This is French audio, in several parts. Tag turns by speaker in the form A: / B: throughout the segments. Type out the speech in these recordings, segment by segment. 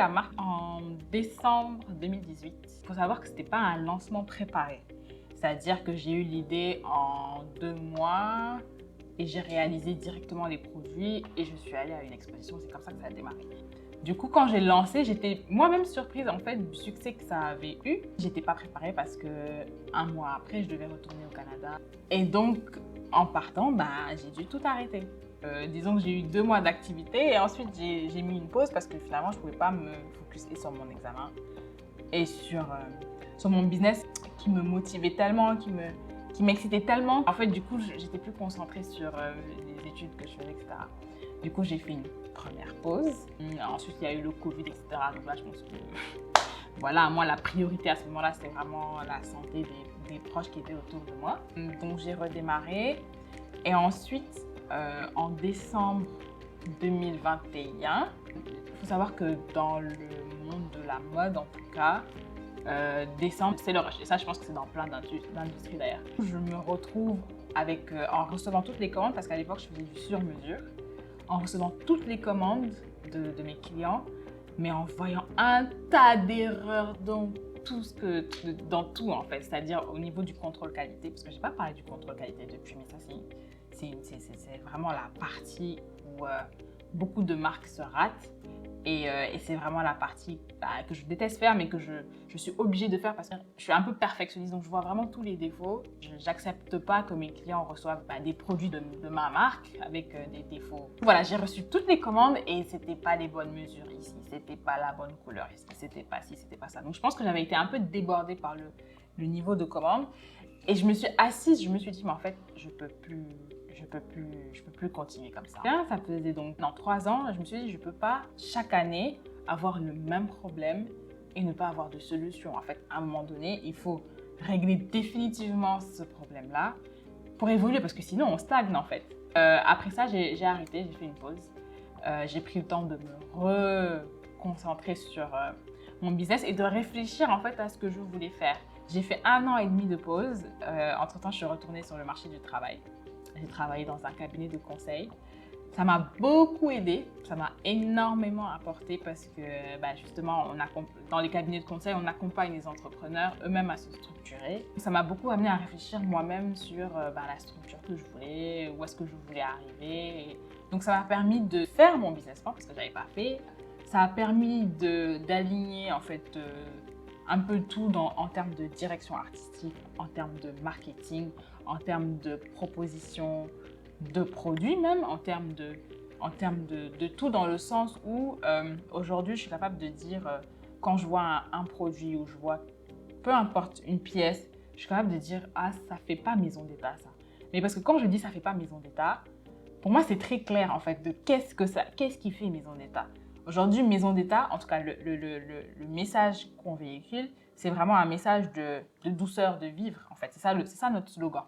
A: la marque en décembre 2018. Il faut savoir que ce n'était pas un lancement préparé. C'est-à-dire que j'ai eu l'idée en 2 mois et j'ai réalisé directement les produits et je suis allée à une exposition. C'est comme ça que ça a démarré. Du coup, quand j'ai lancé, j'étais moi-même surprise en fait du succès que ça avait eu. J'étais pas préparée parce que 1 mois après, je devais retourner au Canada. Et donc, en partant, j'ai dû tout arrêter. Disons que j'ai eu 2 mois d'activité et ensuite j'ai mis une pause parce que finalement, je ne pouvais pas me focuser sur mon examen et sur mon business qui me motivait tellement, qui m'excitait tellement. En fait, du coup, j'étais plus concentrée sur les études que je faisais, etc. Du coup, j'ai fait une première pause. Ensuite, il y a eu le Covid, etc. Donc là, je pense que voilà, moi, la priorité à ce moment-là, c'est vraiment la santé des proches qui étaient autour de moi. Donc, j'ai redémarré. Et ensuite, en décembre 2021, il faut savoir que dans le monde de la mode, en tout cas, décembre, c'est le rush. Et ça, je pense que c'est dans plein d'industries d'ailleurs. Je me retrouve en recevant toutes les commandes, parce qu'à l'époque, je faisais du sur-mesure, en recevant toutes les commandes de mes clients, mais en voyant un tas d'erreurs dans dans tout en fait, c'est-à-dire au niveau du contrôle qualité, parce que je n'ai pas parlé du contrôle qualité depuis, mais ça c'est vraiment la partie où beaucoup de marques se ratent et c'est vraiment la partie que je déteste faire, mais que je suis obligée de faire parce que je suis un peu perfectionniste, donc je vois vraiment tous les défauts. Je n'accepte pas que mes clients reçoivent des produits de ma marque avec des défauts. Voilà, j'ai reçu toutes les commandes et c'était pas les bonnes mesures ici, c'était pas la bonne couleur ici, c'était pas ci, c'était pas ça. Donc je pense que j'avais été un peu débordée par le niveau de commande et je me suis assise, je me suis dit mais en fait je peux plus continuer comme ça. Ça faisait donc dans 3 ans, je me suis dit je peux pas chaque année avoir le même problème et ne pas avoir de solution. En fait, à un moment donné, il faut régler définitivement ce problème-là pour évoluer parce que sinon on stagne en fait. Après ça, j'ai arrêté, j'ai fait une pause. J'ai pris le temps de me reconcentrer sur mon business et de réfléchir en fait à ce que je voulais faire. J'ai fait 1 an et demi de pause. Entre-temps, je suis retournée sur le marché du travail. J'ai travaillé dans un cabinet de conseil. Ça m'a beaucoup aidée, ça m'a énormément apporté parce que justement, dans les cabinets de conseil, on accompagne les entrepreneurs eux-mêmes à se structurer. Ça m'a beaucoup amené à réfléchir moi-même sur la structure que je voulais, où est-ce que je voulais arriver. Donc ça m'a permis de faire mon business plan parce que je n'avais pas fait. Ça a permis d'aligner en fait un peu tout en termes de direction artistique, en termes de marketing, en termes de proposition de produits même, en termes de tout dans le sens où aujourd'hui je suis capable de dire quand je vois un produit ou je vois peu importe une pièce, je suis capable de dire ah ça fait pas maison d'état ça. Mais parce que quand je dis ça fait pas maison d'état, pour moi c'est très clair en fait de qu'est-ce qui fait maison d'état. Aujourd'hui maison d'état, en tout cas le message qu'on véhicule, c'est vraiment un message de douceur de vivre en fait. C'est ça notre slogan.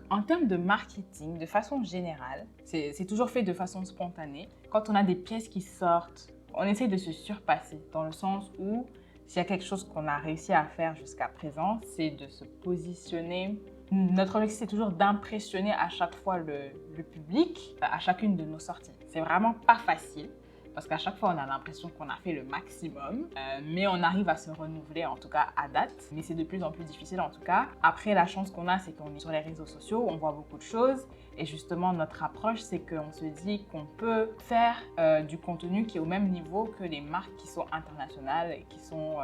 A: En termes de marketing, de façon générale, c'est toujours fait de façon spontanée. Quand on a des pièces qui sortent, on essaie de se surpasser dans le sens où s'il y a quelque chose qu'on a réussi à faire jusqu'à présent, c'est de se positionner. Notre objectif, c'est toujours d'impressionner à chaque fois le public à chacune de nos sorties. C'est vraiment pas facile. Parce qu'à chaque fois, on a l'impression qu'on a fait le maximum, mais on arrive à se renouveler, en tout cas à date. Mais c'est de plus en plus difficile, en tout cas. Après, la chance qu'on a, c'est qu'on est sur les réseaux sociaux, on voit beaucoup de choses. Et justement, notre approche, c'est qu'on se dit qu'on peut faire du contenu qui est au même niveau que les marques qui sont internationales et qui sont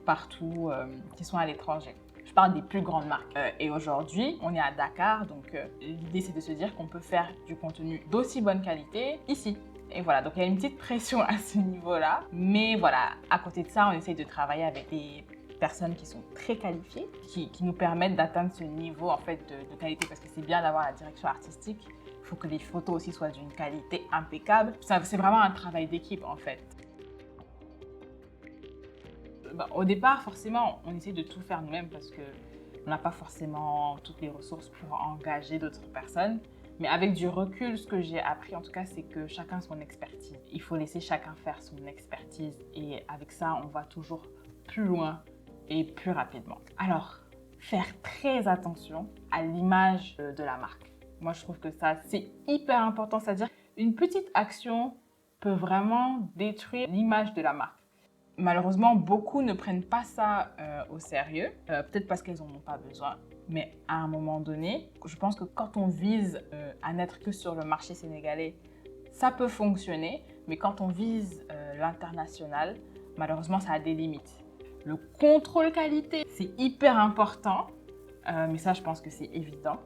A: partout, qui sont à l'étranger. Je parle des plus grandes marques. Et aujourd'hui, on est à Dakar, donc l'idée, c'est de se dire qu'on peut faire du contenu d'aussi bonne qualité ici. Et voilà, donc il y a une petite pression à ce niveau-là. Mais voilà, à côté de ça, on essaye de travailler avec des personnes qui sont très qualifiées, qui nous permettent d'atteindre ce niveau en fait de qualité parce que c'est bien d'avoir la direction artistique. Il faut que les photos aussi soient d'une qualité impeccable. C'est vraiment un travail d'équipe en fait. Au départ, forcément, on essaie de tout faire nous-mêmes parce qu'on n'a pas forcément toutes les ressources pour engager d'autres personnes. Mais avec du recul, ce que j'ai appris en tout cas, c'est que chacun a son expertise. Il faut laisser chacun faire son expertise et avec ça, on va toujours plus loin et plus rapidement. Alors, faire très attention à l'image de la marque. Moi, je trouve que ça, c'est hyper important. C'est-à-dire une petite action peut vraiment détruire l'image de la marque. Malheureusement, beaucoup ne prennent pas ça au sérieux, peut-être parce qu'elles n'en ont pas besoin. Mais à un moment donné, je pense que quand on vise à n'être que sur le marché sénégalais, ça peut fonctionner. Mais quand on vise l'international, malheureusement, ça a des limites. Le contrôle qualité, c'est hyper important. Mais ça, je pense que c'est évident.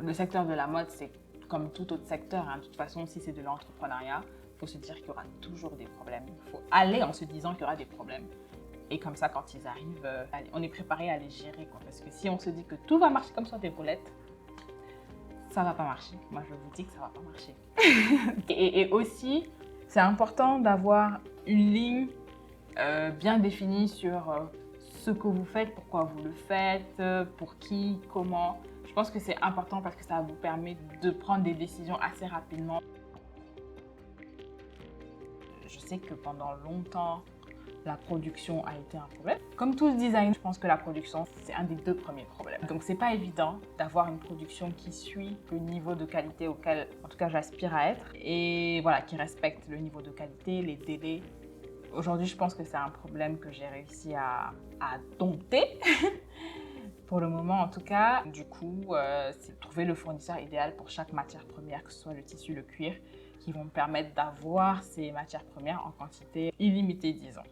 A: Le secteur de la mode, c'est comme tout autre secteur. Hein. De toute façon, si c'est de l'entrepreneuriat, il faut se dire qu'il y aura toujours des problèmes. Il faut aller en se disant qu'il y aura des problèmes. Et comme ça, quand ils arrivent, on est préparé à les gérer. Quoi. Parce que si on se dit que tout va marcher comme sur des roulettes, ça ne va pas marcher. Moi, je vous dis que ça ne va pas marcher. et aussi, c'est important d'avoir une ligne bien définie sur ce que vous faites, pourquoi vous le faites, pour qui, comment. Je pense que c'est important parce que ça vous permet de prendre des décisions assez rapidement. Je sais que pendant longtemps, la production a été un problème. Comme tout le design, je pense que la production, c'est un des 2 premiers problèmes. Donc, c'est pas évident d'avoir une production qui suit le niveau de qualité auquel, en tout cas, j'aspire à être. Et voilà, qui respecte le niveau de qualité, les délais. Aujourd'hui, je pense que c'est un problème que j'ai réussi à dompter. Pour le moment, en tout cas. Du coup, c'est de trouver le fournisseur idéal pour chaque matière première, que ce soit le tissu, le cuir, qui vont me permettre d'avoir ces matières premières en quantité illimitée, disons.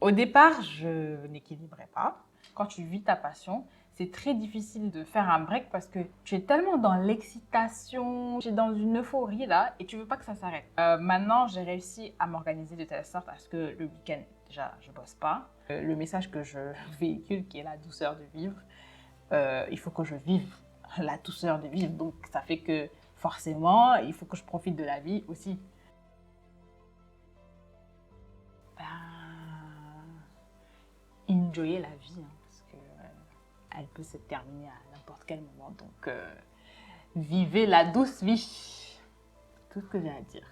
A: Au départ, je n'équilibrais pas. Quand tu vis ta passion, c'est très difficile de faire un break parce que tu es tellement dans l'excitation, tu es dans une euphorie là et tu veux pas que ça s'arrête. Maintenant, j'ai réussi à m'organiser de telle sorte à ce que le week-end, déjà, je bosse pas. Le message que je véhicule, qui est la douceur de vivre, il faut que je vive la douceur de vivre. Donc, ça fait que forcément, il faut que je profite de la vie aussi. Enjoyer la vie, hein, parce qu'elle peut se terminer à n'importe quel moment. Donc, vivez la douce vie. Tout ce que j'ai à dire.